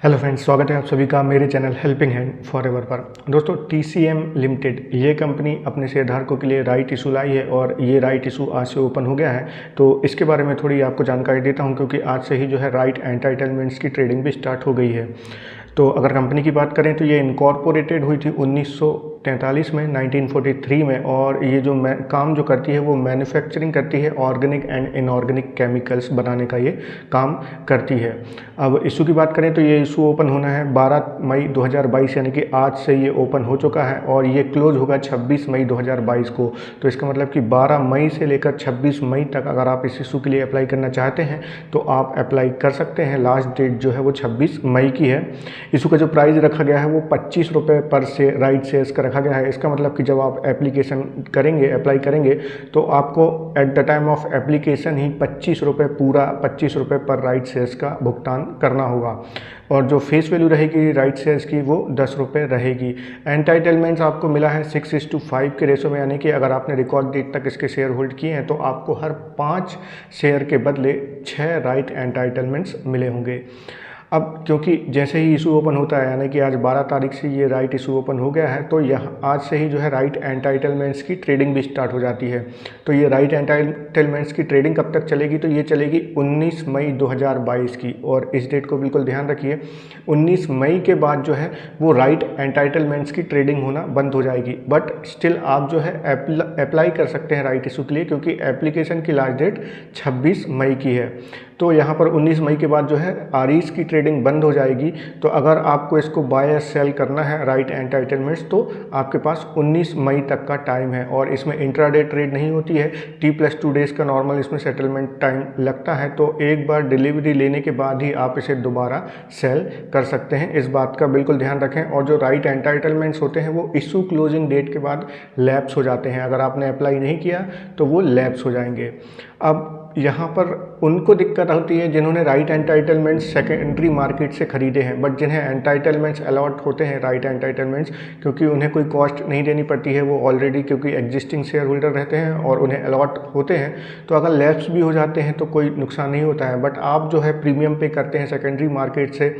Hello friends, स्वागत है आप सभी का मेरे चैनल हेल्पिंग हैंड फॉरएवर पर। दोस्तों, TCM लिमिटेड ये कंपनी अपने शेयरधारकों के लिए राइट इशू लाई है और ये राइट इशू आज से ओपन हो गया है। तो इसके बारे में थोड़ी आपको जानकारी देता हूं, क्योंकि आज से ही जो है राइट एंटाइटलमेंट्स की ट्रेडिंग भी स्टार्ट हो गई है। तो अगर कंपनी की बात करें तो ये इनकॉर्पोरेटेड हुई थी 1943 में, 1943 में। और ये जो काम जो करती है वो मैन्युफैक्चरिंग करती है, ऑर्गेनिक एंड इनऑर्गेनिक केमिकल्स बनाने का ये काम करती है। अब इशू की बात करें तो ये इशू ओपन होना है 12 मई 2022, यानी कि आज से ये ओपन हो चुका है और ये क्लोज होगा 26 मई 2022 को। तो इसका मतलब कि 12 मई से लेकर 26 मई तक अगर आप इस इशू के लिए अप्लाई करना चाहते हैं तो आप अप्लाई कर सकते हैं। लास्ट डेट जो है वो 26 मई की है। इशू का जो प्राइस रखा गया है वो 25 रुपये पर से राइट शेयर्स का रखा गया है। इसका मतलब कि जब आप एप्लीकेशन करेंगे, अप्लाई करेंगे, तो आपको at the time of application ही 25 रुपये, पूरा 25 रुपये पर राइट शेयर्स का भुगतान करना होगा। और जो फेस वैल्यू रहेगी राइट शेयर्स की वो 10 रुपये रहेगी। एंटाइटलमेंट्स आपको मिला है 6:5 के रेशो में, यानी कि अगर आपने रिकॉर्ड डेट तक इसके शेयर होल्ड किए हैं तो आपको हर 5 शेयर के बदले 6 राइट एंटाइटलमेंट्स मिले होंगे। अब क्योंकि जैसे ही इशू ओपन होता है, यानी कि आज 12 तारीख से ये राइट इशू ओपन हो गया है, तो यह आज से ही जो है राइट एंटाइटलमेंट्स की ट्रेडिंग भी स्टार्ट हो जाती है। तो ये राइट एंटाइटलमेंट्स की ट्रेडिंग कब तक चलेगी? तो ये चलेगी 19 मई 2022 की। और इस डेट को बिल्कुल ध्यान रखिए, 19 मई के बाद जो है वो राइट एंटाइटलमेंट्स की ट्रेडिंग होना बंद हो जाएगी। बट स्टिल आप जो है अप्लाई कर सकते हैं राइट इशू के लिए, क्योंकि एप्लीकेशन की लास्ट डेट 26 मई की है। तो यहाँ पर 19 मई के बाद जो है आरईस की ट्रेडिंग बंद हो जाएगी। तो अगर आपको इसको बाय या सेल करना है राइट एंटाइटलमेंट्स, तो आपके पास 19 मई तक का टाइम है। और इसमें इंट्राडे ट्रेड नहीं होती है, T+2 डेज़ का नॉर्मल इसमें सेटलमेंट टाइम लगता है। तो एक बार डिलीवरी लेने के बाद ही आप इसे दोबारा सेल कर सकते हैं। इस बात का बिल्कुल ध्यान रखें। और जो राइट एंटाइटलमेंट्स होते हैं वो इशू क्लोजिंग डेट के बाद लैप्स हो जाते हैं। अगर आपने अप्लाई नहीं किया तो वो लैप्स हो जाएंगे। अब यहाँ पर उनको दिक्कत होती है जिन्होंने राइट एंटाइटलमेंट्स सेकेंडरी मार्केट से खरीदे हैं, बट जिन्हें एंटाइटलमेंट्स अलॉट होते हैं राइट एंटाइटलमेंट्स, क्योंकि उन्हें कोई कॉस्ट नहीं देनी पड़ती है, वो ऑलरेडी क्योंकि एग्जिस्टिंग शेयर होल्डर रहते हैं और उन्हें अलॉट होते हैं। तो अगर लैप्स भी हो जाते हैं तो कोई नुकसान नहीं होता है। बट आप जो है प्रीमियम पे करते हैं सेकेंडरी मार्केट से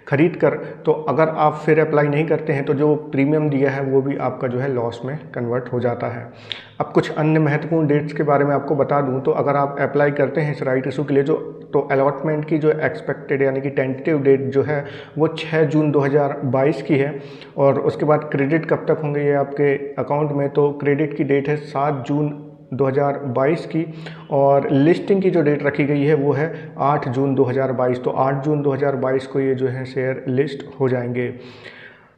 खरीद कर, तो अगर आप फिर अप्लाई नहीं करते हैं तो जो प्रीमियम दिया है वो भी आपका जो है लॉस में कन्वर्ट हो जाता है। अब कुछ अन्य महत्वपूर्ण डेट्स के बारे में आपको बता दूं, तो अगर आप अप्लाई करते हैं इस राइट इशू के लिए तो अलॉटमेंट की जो एक्सपेक्टेड यानी कि टेंटेटिव डेट जो है वो 6 जून 2022 की है। और उसके बाद क्रेडिट कब तक होंगे ये आपके अकाउंट में? तो क्रेडिट की डेट है 7 जून 2022 की। और लिस्टिंग की जो डेट रखी गई है वो है 8 जून 2022। तो 8 जून 2022 को ये जो है शेयर लिस्ट हो जाएंगे।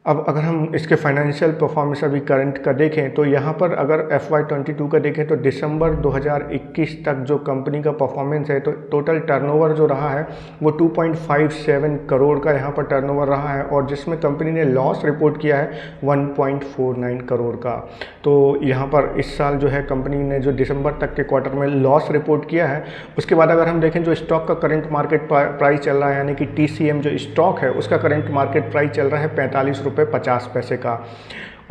अब अगर हम इसके फाइनेंशियल परफॉर्मेंस अभी करंट का देखें, तो यहाँ पर अगर FY22 का देखें तो दिसंबर 2021 तक जो कंपनी का परफॉर्मेंस है, तो टोटल टर्नओवर जो रहा है वो 2.57 करोड़ का यहाँ पर टर्नओवर रहा है। और जिसमें कंपनी ने लॉस रिपोर्ट किया है 1.49 करोड़ का। तो यहाँ पर इस साल जो है कंपनी ने जो दिसंबर तक के क्वार्टर में लॉस रिपोर्ट किया है। उसके बाद अगर हम देखें जो स्टॉक का करंट मार्केट प्राइस चल रहा है, यानी कि TCM जो स्टॉक है उसका करंट मार्केट प्राइस चल रहा है 45 रुपये 50 पैसे का।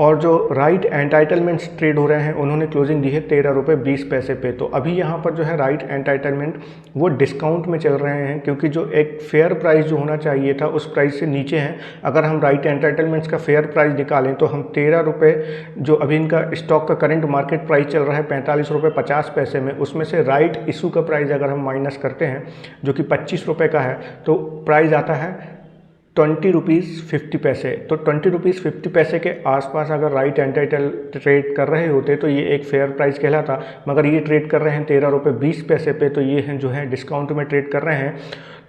और जो राइट एंटाइटलमेंट्स ट्रेड हो रहे हैं उन्होंने क्लोजिंग दी है 13 रुपये 20 पैसे पे। तो अभी यहाँ पर जो है राइट एंटाइटलमेंट वो डिस्काउंट में चल रहे हैं, क्योंकि जो एक फेयर प्राइस जो होना चाहिए था उस प्राइस से नीचे हैं। अगर हम राइट एंटाइटलमेंट्स का फेयर प्राइस निकालें तो हम 13 रुपये, जो अभी इनका स्टॉक का करंट मार्केट प्राइस चल रहा है 45 रुपये 50 पैसे में, उसमें से राइट इशू का प्राइस अगर हम माइनस करते हैं जो कि 25 रुपये का है, तो प्राइस आता है 20 रुपीज़ 50 पैसे। तो 20 रुपीज़ 50 पैसे के आसपास अगर राइट एंटाइटल ट्रेड कर रहे होते तो ये एक फेयर प्राइस कहलाता। मगर ये ट्रेड कर रहे हैं 13 रुपये 20 पैसे पे, तो ये हैं जो है डिस्काउंट में ट्रेड कर रहे हैं।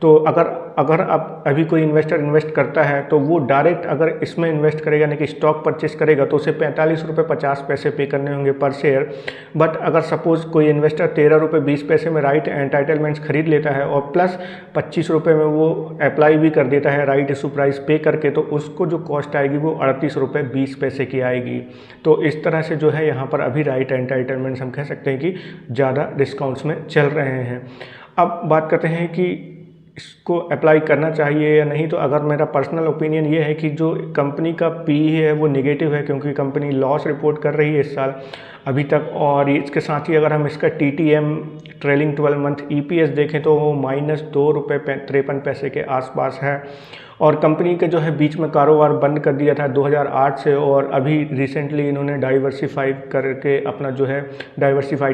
तो अगर अब अभी कोई इन्वेस्टर इन्वेस्ट करता है तो वो डायरेक्ट अगर इसमें इन्वेस्ट करेगा, यानी कि स्टॉक परचेस करेगा, तो उसे 45 रुपये 50 पैसे पे करने होंगे पर शेयर। बट अगर सपोज कोई इन्वेस्टर 13 रुपये 20 पैसे में राइट एंटाइटलमेंट्स खरीद लेता है और प्लस 25 रुपये में वो अप्लाई भी कर देता है राइट इशू प्राइस पे करके, तो उसको जो कॉस्ट आएगी वो 38 रुपये 20 पैसे की आएगी। तो इस तरह से जो है यहाँ पर अभी राइट एंटाइटलमेंट्स हम कह सकते हैं कि ज़्यादा डिस्काउंट्स में चल रहे हैं। अब बात करते हैं कि इसको अप्लाई करना चाहिए या नहीं। तो अगर मेरा पर्सनल ओपिनियन ये है कि जो कंपनी का PE है वो नेगेटिव है, क्योंकि कंपनी लॉस रिपोर्ट कर रही है इस साल। अभी तक। और इसके साथ ही अगर हम इसका TTM ट्रेलिंग 12 मंथ EPS देखें तो वो -2.53 के आसपास है। और कंपनी के जो है बीच में कारोबार बंद कर दिया था 2008 से, और अभी रिसेंटली इन्होंने डाइवर्सिफाइड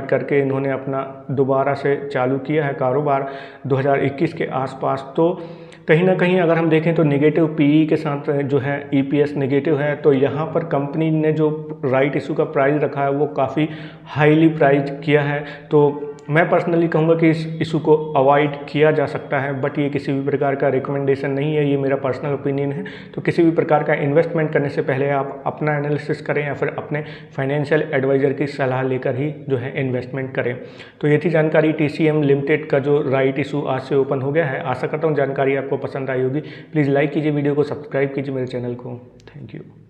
करके इन्होंने अपना दोबारा से चालू किया है कारोबार 2021 के आसपास। तो कहीं ना कहीं अगर हम देखें तो नेगेटिव PE के साथ जो है EPS नेगेटिव है। तो यहाँ पर कंपनी ने जो राइट इशू का प्राइस रखा है वो काफ़ी हाईली प्राइस किया है। तो मैं पर्सनली कहूँगा कि इस इशू को अवॉइड किया जा सकता है, बट ये किसी भी प्रकार का रिकमेंडेशन नहीं है, ये मेरा पर्सनल ओपिनियन है। तो किसी भी प्रकार का इन्वेस्टमेंट करने से पहले आप अपना एनालिसिस करें या फिर अपने फाइनेंशियल एडवाइज़र की सलाह लेकर ही जो है इन्वेस्टमेंट करें। तो ये थी जानकारी TCM लिमिटेड का जो राइट इशू आज से ओपन हो गया है। आशा करता हूँ जानकारी आपको पसंद आई होगी। प्लीज़ लाइक कीजिए वीडियो को, सब्सक्राइब कीजिए मेरे चैनल को। Thank you.